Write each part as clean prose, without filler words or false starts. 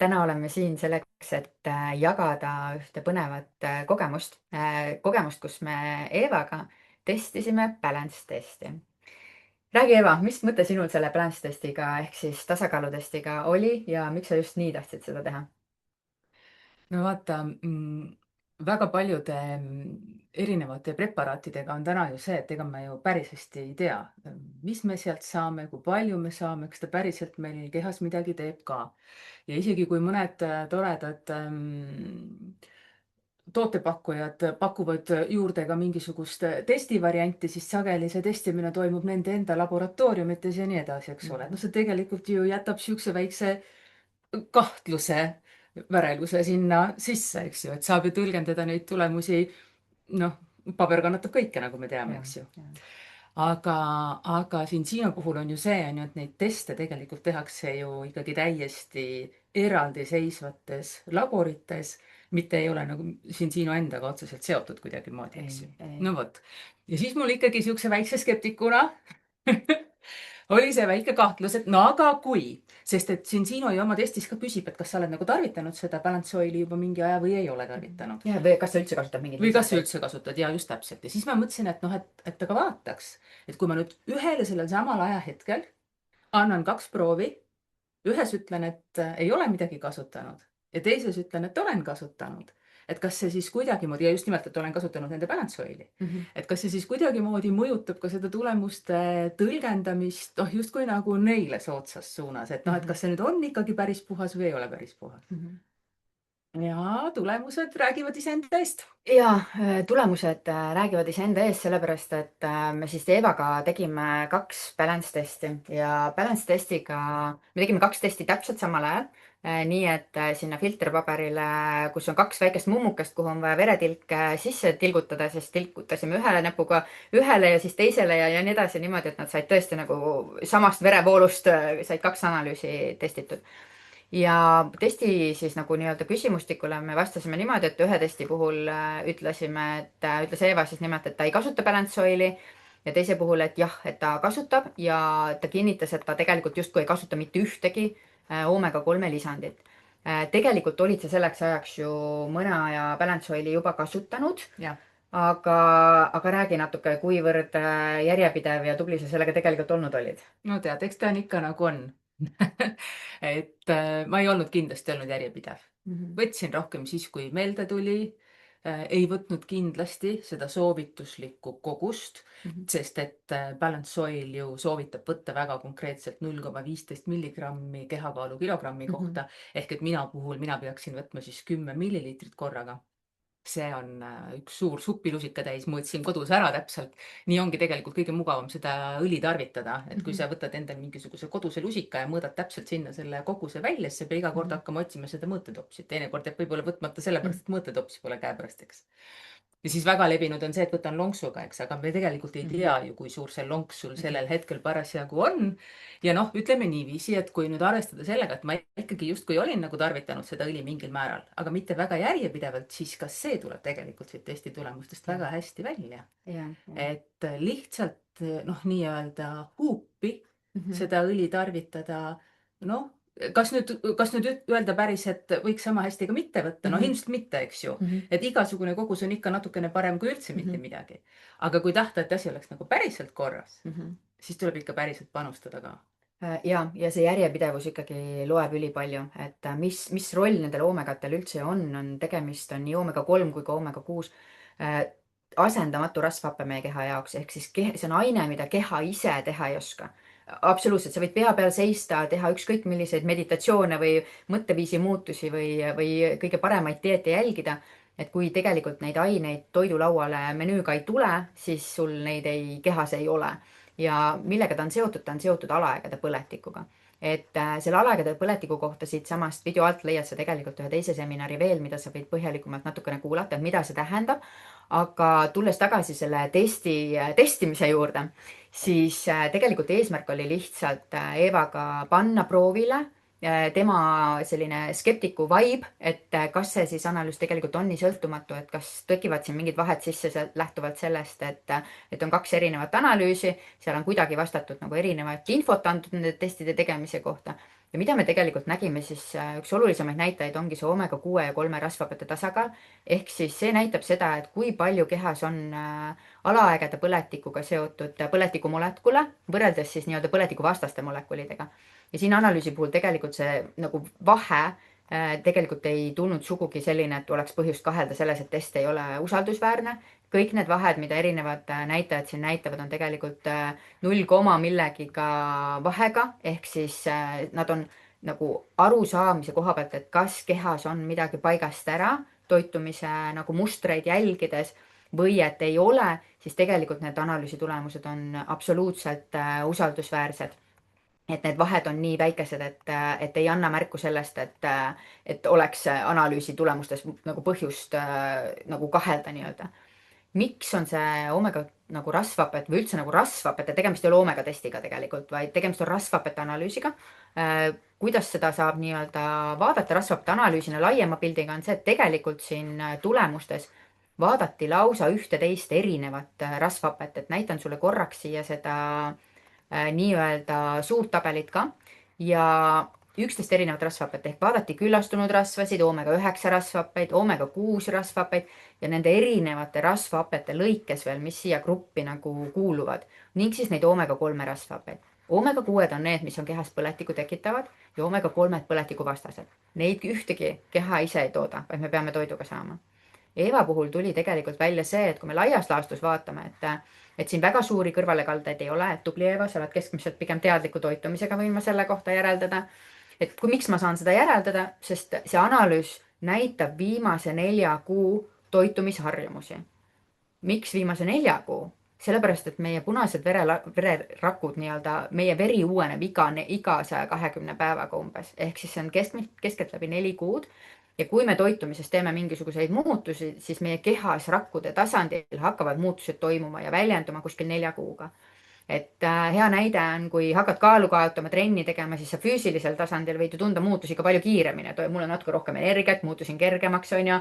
täna oleme siin selleks, et jagada ühte põnevat kogemust, kus me Eevaga testisime balance testi. Räägi, Eeva, mis mõte sinul selle balance testiga ehk siis tasakaalutestiga oli ja miks sa just nii tahtsid seda teha? No vaata, väga paljude erinevate preparaatidega on täna ju see, et ega me ju päris hästi ei tea, mis me sealt saame, kui palju me saame, kas ta päriselt meil kehas midagi teeb ka. Ja isegi kui mõned toredad tootepakkujad pakuvad juurde ka mingisugust testivarianti, siis sageli see testimine toimub nende enda laboratooriumites ja nii edasi, eks ole. No see tegelikult ju jätab siukse väikse kahtluse väreluse sinna sisse, eks ju, et saab ju tõlgendada neid tulemusi. Noh, paber kannatab kõike, nagu me teame, Ja, eks ju. ja. Aga siin sinu puhul on ju see, on ju, et neid teste tegelikult tehakse ju ikkagi täiesti eraldiseisvates laborites, mitte ei ole nagu siin sinu endaga otseselt seotud kuidagimoodi, eks ju. Ei. No vot. Ja siis mul ikkagi siukse väikse skeptikuna oli see väike kahtlus, et no aga kui, sest et siin Siino ju oma testis ka küsib, et kas sa oled nagu tarvitanud seda balance oili juba mingi aja või ei ole tarvitanud. Ja, või kas sa üldse kasutad mingeid Või kas sa lisandeid? üldse kasutad ja just täpselt. Ja siis ma mõtlesin, et noh, et aga vaataks, et kui ma nüüd ühele sellel samal ajahetkel annan kaks proovi, ühes ütlen, et ei ole midagi kasutanud ja teises ütlen, et olen kasutanud. Et kas see siis kuidagimoodi ja just nimelt, et olen kasutanud nende balance oili. Et kas see siis kuidagimoodi mõjutab ka seda tulemuste tõlgendamist, noh justkui nagu neile soodsas suunas, et noh, et kas see nüüd on ikkagi päris puhas või ei ole päris puhas. Ja tulemused räägivad iseenda eest. Ja tulemused räägivad iseenda eest, sellepärast et me siis Eevaga tegime kaks balance testi ja balance testiga me tegime kaks testi täpselt samal ajal. Nii et sinna filterpaberile, kus on kaks väikest mummukest, kuhu on vaja veretilk sisse tilgutada, siis tilgutasime ühe näpuga ühele ja siis teisele ja nii edasi niimoodi, et nad said tõesti nagu samast verevoolust said kaks analüüsi testitud. Ja testi siis nagu nii-öelda küsimustikule me vastasime niimoodi, et ühe testi puhul ütlesime, et ütles Eeva siis nimelt, et ta ei kasuta balance oili ja teise puhul, et jah, et ta kasutab ja ta kinnitas, et ta tegelikult justkui ei kasuta mitte ühtegi oomega-3 lisandit. Tegelikult olid sa selleks ajaks ju mõne aja balance oili juba kasutanud, Ja. aga räägi natuke, kuivõrd järjepidev ja tubli sa sellega tegelikult olnud olid? No tead, eks ta on ikka nagu on. Et ma ei olnud kindlasti olnud järjepidev. Võtsin rohkem siis, kui meelde tuli. Ei võtnud kindlasti seda soovituslikku kogust, sest et balance oil ju soovitab võtta väga konkreetselt 0,15 milligrammi kehakaalu kilogrammi kohta. Ehk et mina peaksin võtma siis 10 milliliitrit korraga. See on üks suur supilusika täis, mõõtsin kodus ära täpselt. Nii ongi tegelikult kõige mugavam seda õli tarvitada, et kui sa võtad endal mingisuguse koduse lusika ja mõõdad täpselt sinna selle koguse välja, siis sa ei pea iga kord hakkama otsima seda mõõtetopsi. Teinekord jääb võib-olla võtmata sellepärast, et mõõtetopsi pole käepärast, eks. Ja siis väga levinud on see, et võtan lonksuga, eks, aga me tegelikult ei tea ju, kui suur see lonks sul sellel hetkel parasjagu on. Ja noh, ütleme niiviisi, et kui nüüd arvestada sellega, et ma ikkagi justkui olin nagu tarvitanud seda õli mingil määral, aga mitte väga järjepidevalt, siis ka see tuleb tegelikult siit testi tulemustest väga hästi välja. Et lihtsalt noh, nii-öelda huupi seda õli tarvitada, noh, kas nüüd öelda päris, et võiks sama hästi ka mitte võtta? No ilmselt mitte, eks ju. Et igasugune kogus on ikka natukene parem kui üldse mitte midagi. Aga kui tahta, et asi oleks nagu päriselt korras, siis tuleb ikka päriselt panustada ka. Ja see järjepidevus ikkagi loeb ülipalju, et mis roll nendel oomegatel üldse on tegemist on nii oomega-3 kui ka oomega-6 asendamatu rasvhappe meie keha jaoks, ehk siis see on aine, mida keha ise teha ei oska. Absoluutselt, sa võid pea peal seista, teha ükskõik milliseid meditatsioone või mõtteviisi muutusi või kõige paremaid dieete jälgida, et kui tegelikult neid aineid toidulauale menüüga ei tule, siis sul neid kehas ei ole. Ja millega ta on seotud alaegade põletikuga. Et selle alaegade põletiku kohta siit samast video alt leiad sa tegelikult ühe teise seminari veel, mida sa võid põhjalikumalt natukene kuulata, et mida see tähendab. Aga tulles tagasi selle testimise juurde, siis tegelikult eesmärk oli lihtsalt Eevaga panna proovile tema selline skeptiku vibe, et kas see siis analüüs tegelikult on nii sõltumatu, et kas tekivad siin mingid vahed sisse lähtuvalt sellest, et on kaks erinevat analüüsi, seal on kuidagi vastatud nagu erinevat infot antud nende testide tegemise kohta ja mida me tegelikult nägime, siis üks olulisemaid näitajaid ongi see oomega 6 ja 3 rasvhapete tasakaal. Ehk siis see näitab seda, et kui palju kehas on alaaegade põletikuga seotud põletikumolekule võrreldes siis nii-öelda põletikuvastaste molekulidega. ja siin analüüsi puhul tegelikult see nagu vahe tegelikult ei tulnud sugugi selline, et oleks põhjust kahelda selles, et test ei ole usaldusväärne. kõik need vahed, mida erinevad näitajad siin näitavad, on tegelikult 0, millegiga vahega, ehk siis nad on nagu arusaamise koha pealt, et kas kehas on midagi paigast ära toitumise nagu mustreid jälgides või et ei ole, siis tegelikult need analüüsi tulemused on absoluutselt usaldusväärsed. Et need vahed on nii väikesed, et ei anna märku sellest, et oleks analüüsi tulemustes nagu põhjust nagu kahelda nii-öelda. Miks on see oomega nagu rasvhapet või üldse nagu rasvhapete, tegemist ei ole oomega testiga tegelikult, vaid tegemist on rasvhapete analüüsiga. Kuidas seda saab nii-öelda vaadata rasvhapete analüüsina laiema pildiga, on see, et tegelikult siin tulemustes vaadati lausa 11 erinevat rasvhapet, et näitan sulle korraks siia seda nii-öelda suurt tabelit ka ja 11 erinevat rasvhapet ehk vaadati küllastunud rasvasid, oomega 9 rasvhappeid, oomega 6 rasvhappeid ja nende erinevate rasvhapete lõikes veel, mis siia gruppi nagu kuuluvad ning siis neid oomega 3 rasvhappeid. oomega 6 on need, mis on kehas põletikku tekitavad ja oomega 3 põletikuvastased. Neid ühtegi keha ise ei tooda, vaid me peame toiduga saama. Eeva puhul tuli tegelikult välja see, et kui me laias laastus vaatame, et siin väga suuri kõrvalekaldeid ei ole, et tubli Eeva, sa oled keskmiselt pigem teadliku toitumisega, võin ma selle kohta järeldada. Et miks ma saan seda järeldada, sest see analüüs näitab viimase 4 kuu toitumisharjumusi. Miks viimase 4 kuu? Sellepärast, et meie punased vererakud nii-öelda, meie veri uueneb iga 120 päevaga umbes. Ehk siis see on keskeltläbi 4 kuud. Ja kui me toitumises teeme mingisuguseid muutusi, siis meie kehas rakkude tasandil hakkavad muutused toimuma ja väljenduma kuskil 4 kuuga. Et hea näide on, kui hakkad kaalu kaotama, trenni tegema, siis sa füüsilisel tasandil võid ju tunda muutusi ka palju kiiremini, et mul on natuke rohkem energiat, muutusin kergemaks, on ju,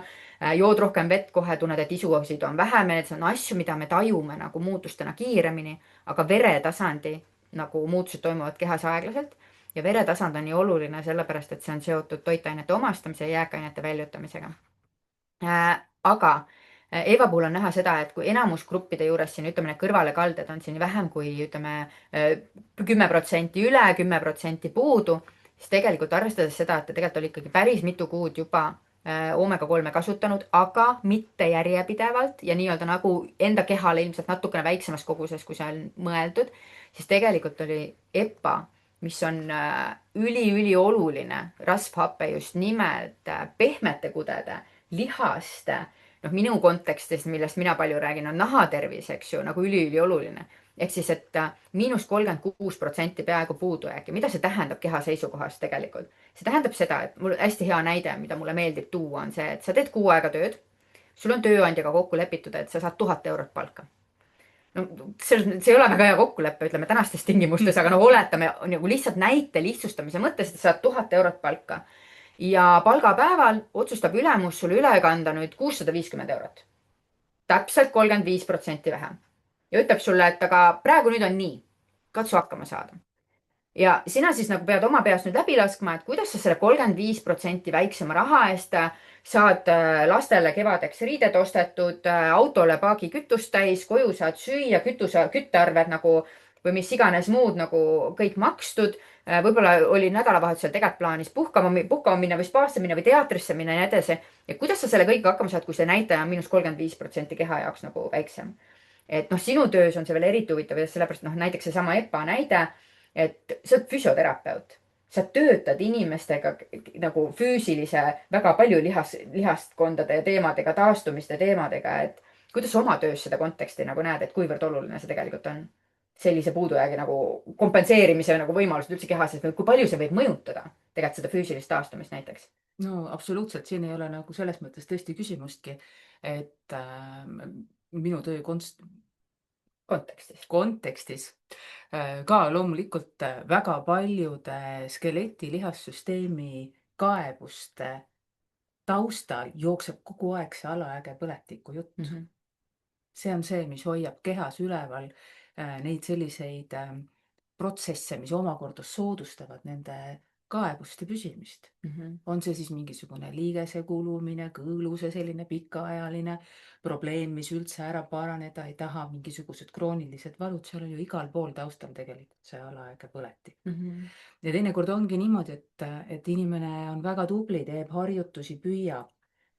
jood rohkem vett, kohe tunned, et isusid on vähem, et see on asju, mida me tajume nagu muutustena kiiremini, aga veretasandi nagu muutused toimuvad kehas aeglaselt ja veretasand on nii oluline sellepärast, et see on seotud toitainete omastamise ja jääkainete väljutamisega. Aga Eeva puhul on näha seda, et kui enamus gruppide juures siin ütleme, need kõrvalekalded on siin vähem kui ütleme 10% üle, 10% puudu, siis tegelikult arvestades seda, et ta tegelikult oli ikkagi päris mitu kuud juba oomega 3 kasutanud, aga mitte järjepidevalt ja nii-öelda nagu enda kehale ilmselt natukene väiksemas koguses, kui see on mõeldud, siis tegelikult oli EPA, mis on ülioluline rasvhape just nimelt pehmete kudede, lihaste, minu kontekstis, millest mina palju räägin, on nahatervis, eks ju, nagu ülioluline. Ehk siis, et –36% peaaegu puudujääk ja mida see tähendab keha seisukohast tegelikult? See tähendab seda, et mul hästi hea näide, mida mulle meeldib tuua, on see, et sa teed kuu aega tööd, sul on tööandjaga kokku lepitud, et sa saad 1000 eurot palka. No see ei ole väga hea kokkulepe, ütleme tänastes tingimustes, aga oletame nagu lihtsalt näite lihtsustamise mõttes, et sa saad 1000 eurot palka ja palgapäeval otsustab ülemus sulle üle kanda nüüd 650 eurot. Täpselt 35% vähem. Ja ütleb sulle, et aga praegu nüüd on nii. Katsu hakkama saada. Ja sina siis nagu pead oma peas nüüd läbi laskma, et kuidas sa selle 35% väiksema raha eest saad lastele kevadeks riided ostetud, autole paagi kütust täis, koju saad süüa, küttearved nagu või mis iganes muud nagu kõik makstud. Võib-olla oli nädalavahetusel tegelikult plaanis puhkama minna või spaasse minna või teatrisse minna ja nii edasi. Ja kuidas sa selle kõigiga hakkama saad, kui see näitaja on –35% keha jaoks nagu väiksem? Et sinu töös on see veel eriti huvitav ja sellepärast näiteks seesama EPA näide, et sa oled füsioterapeut. Sa töötad inimestega nagu füüsilise väga palju lihastkondade teemadega, taastumiste teemadega, et kuidas oma töös seda konteksti nagu näed, et kuivõrd oluline see tegelikult on? Sellise puudujäägi nagu kompenseerimise nagu võimalused üldse kehas, kui palju see võib mõjutada tegelikult seda füüsilist taastumist näiteks? No absoluutselt, siin ei ole nagu selles mõttes tõesti küsimustki, et minu töö kontekstis ka loomulikult väga paljude skeleti lihassüsteemi kaebuste taustal jookseb kogu aeg see alaaege põletiku jutt. See on see, mis hoiab kehas üleval neid selliseid protsesse, mis omakorda soodustavad nende kaebuste püsimist. On see siis mingisugune liigese kulumine, kõõluse selline pikaajaline probleem, mis üldse ära paraneda ei taha, mingisugused kroonilised valud, seal on ju igal pool taustal tegelikult see alaeage põletik. Ja teinekord ongi niimoodi, et inimene on väga tubli, teeb harjutusi, püüab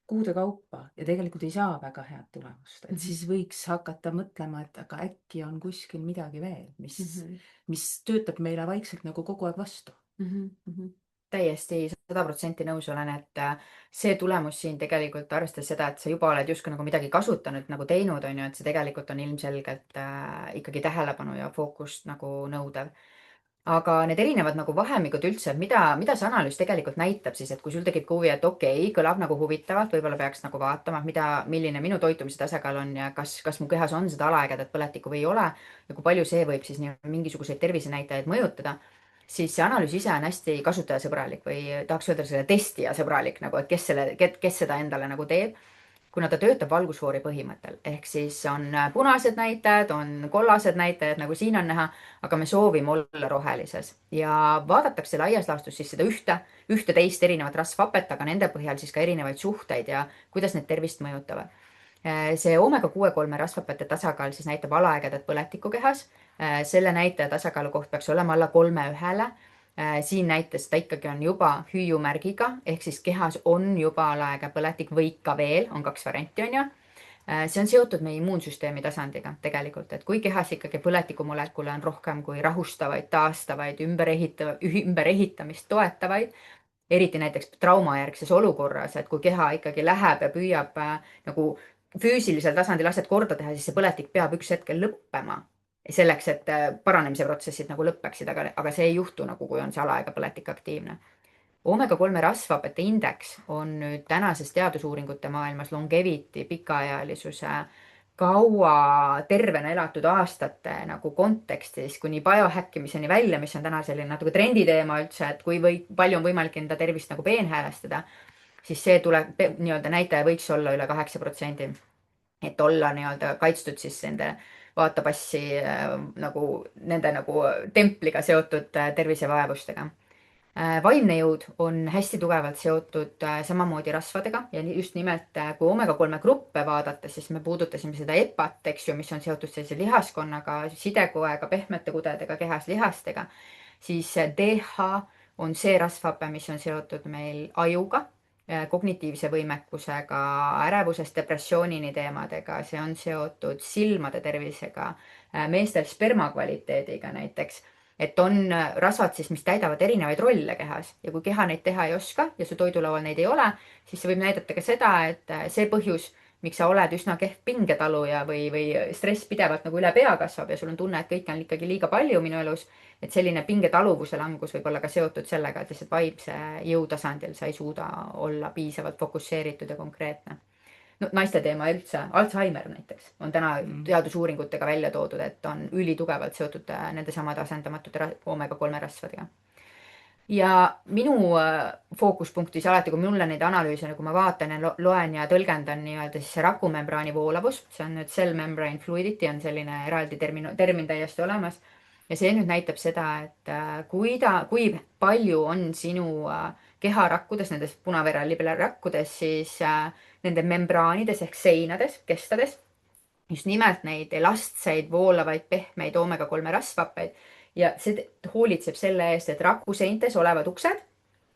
kuude kaupa ja tegelikult ei saa väga head tulemust, et siis võiks hakata mõtlema, et aga äkki on kuskil midagi veel, mis töötab meile vaikselt nagu kogu aeg vastu. Täiesti 100% nõus olen, et see tulemus siin tegelikult, arvestades seda, et sa juba oled justkui nagu midagi kasutanud, nagu teinud, on ju, et see tegelikult on ilmselgelt ikkagi tähelepanu ja fookust nagu nõudev. Aga need erinevad nagu vahemikud üldse, mida see analüüs tegelikult näitab siis, et kui sul tekib huvi, et okei, kõlab nagu huvitavalt, võib-olla peaks nagu vaatama, milline minu toitumise tasakaal on ja kas mu kehas on seda alaägedat põletikku või ei ole ja kui palju see võib siis mingisuguseid tervisenäitajaid mõjutada, siis see analüüs ise on hästi kasutajasõbralik või tahaks öelda selle testijasõbralik nagu, et kes seda endale nagu teeb, kuna ta töötab valgusfoori põhimõttel, ehk siis on punased näitajad, on kollased näitajad, nagu siin on näha, aga me soovime olla rohelises ja vaadatakse laias laastus siis seda ühte-teist erinevat rasvhapet, aga nende põhjal siis ka erinevaid suhteid ja kuidas need tervist mõjutavad. See oomega-6-3 rasvhapete tasakaal siis näitab alaägedat põletikku kehas. Selle näitaja tasakaalu koht peaks olema alla 3:1. Siin näitas ta ikkagi on juba hüüumärgiga, ehk siis kehas on juba alaäge põletik või ikka veel, on 2 varianti, on ju. See on seotud meie immuunsüsteemi tasandiga tegelikult, et kui kehas ikkagi põletikumolekule on rohkem kui rahustavaid, taastavaid, ümberehitamist toetavaid, eriti näiteks traumajärgses olukorras, et kui keha ikkagi läheb ja püüab nagu füüsilisel tasandil asjad korda teha, siis see põletik peab üks hetkel lõppema selleks, et paranemise protsessid nagu lõppeksid, aga see ei juhtu nagu, kui on see alaega põletik aktiivne. Oomega-3 rasvhapete indeks on nüüd tänases teadusuuringute maailmas longevity, pikaealisuse, kaua tervena elatud aastate nagu kontekstis kuni biohäkkimiseni välja, mis on täna selline natuke trenditeema üldse, et palju on võimalik enda tervist nagu peenhäälestada, siis see nii-öelda näitaja võiks olla üle 8%, et olla nii-öelda kaitstud siis nende vaatapassi nagu nende nagu templiga seotud tervisevaevustega. Vaimne jõud on hästi tugevalt seotud samamoodi rasvadega ja just nimelt kui oomega-3 gruppe vaadata, siis me puudutasime seda EPA-t, eks ju, mis on seotud sellise lihaskonnaga, sidekoega, pehmete kudedega, kehas lihastega, siis DH on see rasvhape, mis on seotud meil ajuga, kognitiivse võimekusega, ärevusest depressioonini teemadega, see on seotud silmade tervisega, meestel sperma kvaliteediga näiteks, et on rasvad siis, mis täidavad erinevaid rolle kehas ja kui keha neid teha ei oska ja su toidulaual neid ei ole, siis see võib näidata ka seda, et see põhjus, miks sa oled üsna kehv pingetaluja või stress pidevalt nagu üle pea kasvab ja sul on tunne, et kõike on ikkagi liiga palju minu elus, et selline pingetaluvuse langus võib olla ka seotud sellega, et lihtsalt vaimse jõu tasandil sa ei suuda olla piisavalt fokusseeritud ja konkreetne. No, naiste teema üldse, Alzheimer näiteks on täna teadusuuringutega välja toodud, et on ülitugevalt seotud nende samade asendamatute oomega-3 rasvadega. Ja minu fookuspunktis alati, kui mulle neid analüüse, nagu ma vaatan ja loen ja tõlgendan nii-öelda siis see rakumembraani voolavus, see on nüüd cell membrane fluidity on selline eraldi termin täiesti olemas. Ja see nüüd näitab seda, et kui palju on sinu keharakkudes, nendes punaverelibelrakkudes, siis nende membraanides ehk seinades, kestades, just nimelt neid elastseid, voolavaid, pehmeid oomega-3 rasvhappeid ja see hoolitseb selle eest, et rakuseintes olevad uksed,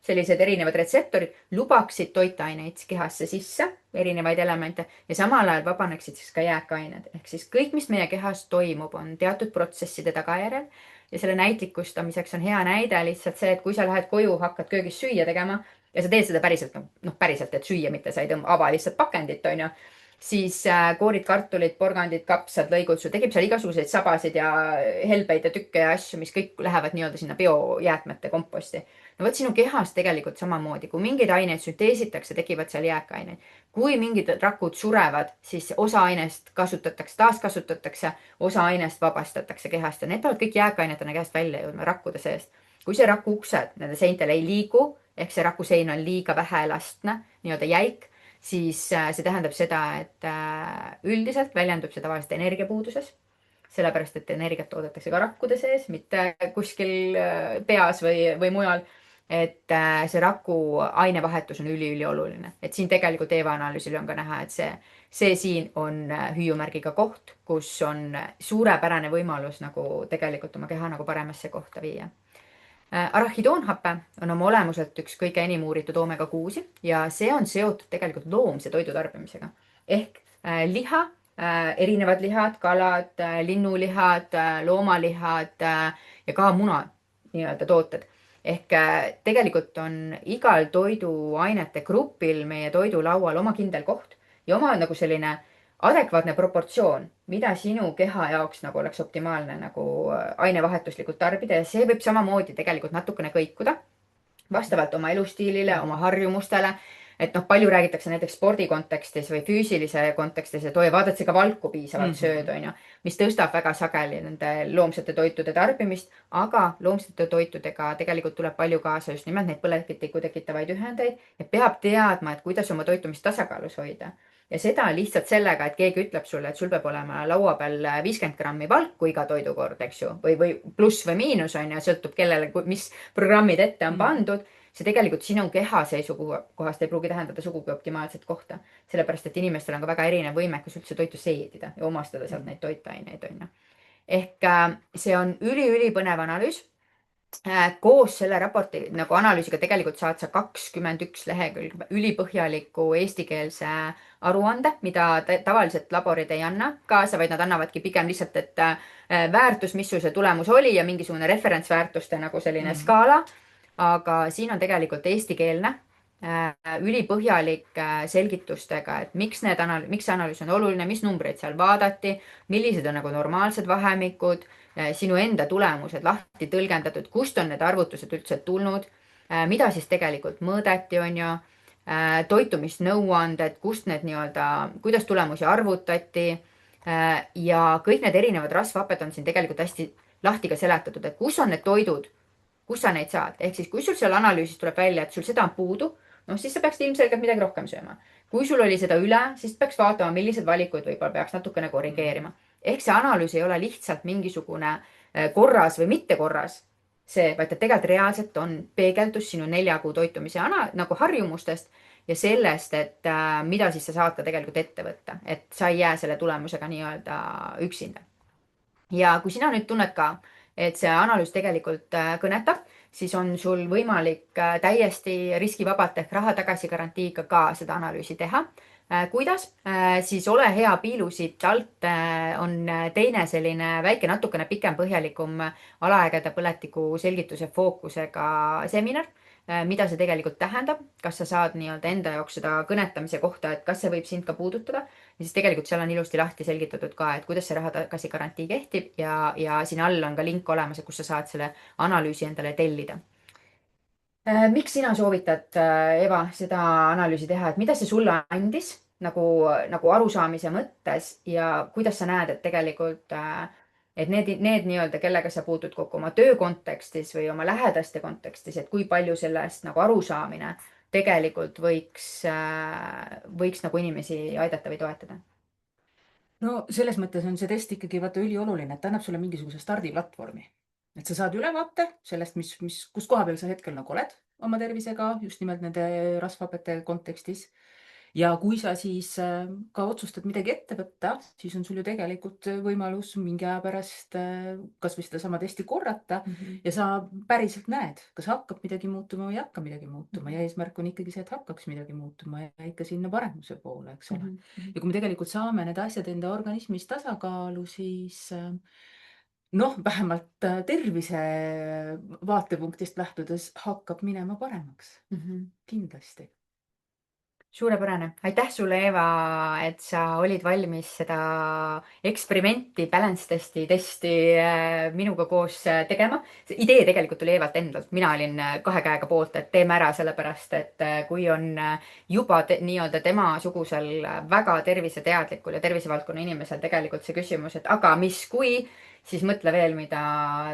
sellised erinevad retseptorid, lubaksid toitaineid kehasse sisse, erinevaid elemente ja samal ajal vabaneksid siis ka jääkained. Ehk siis kõik, mis meie kehas toimub, on teatud protsesside tagajärjel ja selle näitlikustamiseks on hea näide lihtsalt see, et kui sa lähed koju, hakkad köögis süüa tegema ja sa teed seda päriselt, päriselt, et süüa, mitte sa ei ava lihtsalt pakendit, on ju, siis koorid kartulid, porgandid, kapsad, lõigud, sul tekib seal igasuguseid sabasid ja helbeid ja tükke ja asju, mis kõik lähevad nii-öelda sinna biojäätmete komposti. No vot sinu kehas tegelikult samamoodi, kui mingeid aineid sünteesitakse, tekivad seal jääkaineid. Kui mingid rakud surevad, siis osa ainest kasutatakse, taaskasutatakse, osa ainest vabastatakse kehast ja need peavad kõik jääkainetena kehast välja jõudma rakkude seest. Kui see raku uksed nende seintel ei liigu, ehk see rakusein on liiga väheelastne, nii-öelda jäik, siis see tähendab seda, et üldiselt väljendub see tavaliselt energiapuuduses, sellepärast et energiat toodetakse ka rakkude sees, mitte kuskil peas või mujal. et see raku ainevahetus on ülioluline. Et siin tegelikult Eeva analüüsil on ka näha, et see siin on hüüumärgiga koht, kus on suurepärane võimalus nagu tegelikult oma keha nagu paremasse kohta viia. Arachidonhappe on oma olemuselt üks kõige enim uuritud oomega-6 ja see on seotud tegelikult loomse toidu tarbimisega. Ehk liha, erinevad lihad, kalad, linnulihad, loomalihad ja ka muna nii-öelda tooted. Ehk tegelikult on igal toiduainete grupil meie toidulaual oma kindel koht ja oma nagu selline adekvaatne proportsioon, mida sinu keha jaoks nagu oleks optimaalne nagu ainevahetuslikult tarbida ja see võib samamoodi tegelikult natukene kõikuda vastavalt oma elustiilile, oma harjumustele. Et noh, palju räägitakse näiteks spordi kontekstis või füüsilise kontekstis, et oi, vaadad sa ka valku piisavalt sööd, on ju, mis tõstab väga sageli nende loomsete toitude tarbimist, aga loomsete toitudega tegelikult tuleb palju kaasa just nimelt neid põletikku tekitavaid ühendeid ja peab teadma, et kuidas oma toitumist tasakaalus hoida. Ja seda lihtsalt sellega, et keegi ütleb sulle, et sul peab olema laua peal 50 grammi valku iga toidukord, eks ju, või pluss või miinus on ju, sõltub kellele, mis programmid ette on pandud. See tegelikult sinu keha seisukohast ei pruugi tähendada sugugi optimaalset kohta. Sellepärast, et inimestel on ka väga erinev võimekus üldse toitu seedida ja omastada sealt neid toitaineid, on ju. Ehk see on üli-ülipõnev analüüs. Koos selle raporti nagu analüüsiga tegelikult saad sa 21 lehekülge ülipõhjaliku eestikeelse aruande, mida tavaliselt laborid ei anna kaasa, vaid nad annavadki pigem lihtsalt, et väärtus, mis sul see tulemus oli ja mingisugune referentsväärtuste nagu selline skaala. Aga siin on tegelikult eestikeelne, ülipõhjalik selgitustega, et miks see analüüs on oluline, mis numbreid seal vaadati, millised on nagu normaalsed vahemikud, sinu enda tulemused lahti tõlgendatud, kust on need arvutused üldse tulnud, mida siis tegelikult mõõdeti, on ju, toitumisnõuanded, kust need nii-öelda, kuidas tulemusi arvutati ja kõik need erinevad rasvhaped on siin tegelikult hästi lahti ka seletatud, et kus on need toidud, kus sa neid saad. Ehk siis, kui sul seal analüüsis tuleb välja, et sul seda on puudu, noh, siis sa peaksid ilmselgelt midagi rohkem sööma. Kui sul oli seda üle, siis peaks vaatama, millised valikud võib-olla peaks natukene korrigeerima. Ehk see analüüs ei ole lihtsalt mingisugune korras või mitte korras see, vaid ta tegelikult reaalselt on peegeldus sinu 4 kuu toitumise nagu harjumustest ja sellest, et mida siis sa saad ka tegelikult ette võtta, et sa ei jää selle tulemusega nii-öelda üksinda. Ja kui sina nüüd tunned ka, et see analüüs tegelikult kõnetab, siis on sul võimalik täiesti riskivabalt ehk raha tagasi garantiiga ka seda analüüsi teha. Kuidas? Siis ole hea, piilu siit alt on teine selline väike, natukene pikem, põhjalikum alaägeda põletiku selgituse fookusega seminar. Mida see tegelikult tähendab, kas sa saad nii-öelda enda jaoks seda kõnetamise kohta, et kas see võib sind ka puudutada. Ja siis tegelikult seal on ilusti lahti selgitatud ka, et kuidas see raha tagasi garantii kehtib ja siin all on ka link olemas, kus sa saad selle analüüsi endale tellida. Miks sina soovitad, Eva, seda analüüsi teha, et mida see sulle andis nagu arusaamise mõttes ja kuidas sa näed, et tegelikult et need nii-öelda, kellega sa puutud kokku oma töö kontekstis või oma lähedaste kontekstis, et kui palju sellest nagu arusaamine tegelikult võiks nagu inimesi aidata või toetada? No selles mõttes on see test ikkagi vaata ülioluline, et ta annab sulle mingisuguse stardiplatvormi. Et sa saad ülevaate sellest, kus koha peal sa hetkel nagu oled oma tervisega, just nimelt nende rasvhapete kontekstis. Ja kui sa siis ka otsustad midagi ette võtta, siis on sul ju tegelikult võimalus mingi aja pärast kas või seda sama testi korrata ja sa päriselt näed, kas hakkab midagi muutuma või ei hakka midagi muutuma ja eesmärk on ikkagi see, et hakkaks midagi muutuma ja ikka sinna paremuse poole, eks ole. Ja kui me tegelikult saame need asjad enda organismis tasakaalu, siis noh, vähemalt tervise vaatepunktist lähtudes hakkab minema paremaks. Kindlasti. Suurepärane. Aitäh sulle, Eeva, et sa olid valmis seda eksperimenti, balance testi minuga koos tegema. See idee tegelikult tuli Eevalt endalt. Mina olin 2 käega poolt, et teeme ära, sellepärast et kui on juba nii-öelda tema sugusel väga terviseteadlikul ja tervisevaldkonna inimesel tegelikult see küsimus, et aga mis kui, siis mõtle veel, mida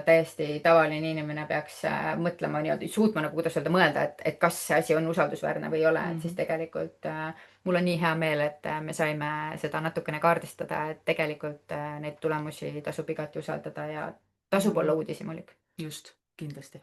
täiesti tavaline inimene peaks mõtlema, suutma nagu, kuidas öelda, mõelda, et kas see asi on usaldusväärne või ei ole. Et siis tegelikult mul on nii hea meel, et me saime seda natukene kaardistada, et tegelikult neid tulemusi tasub igati usaldada ja tasub olla uudishimulik. Just, kindlasti.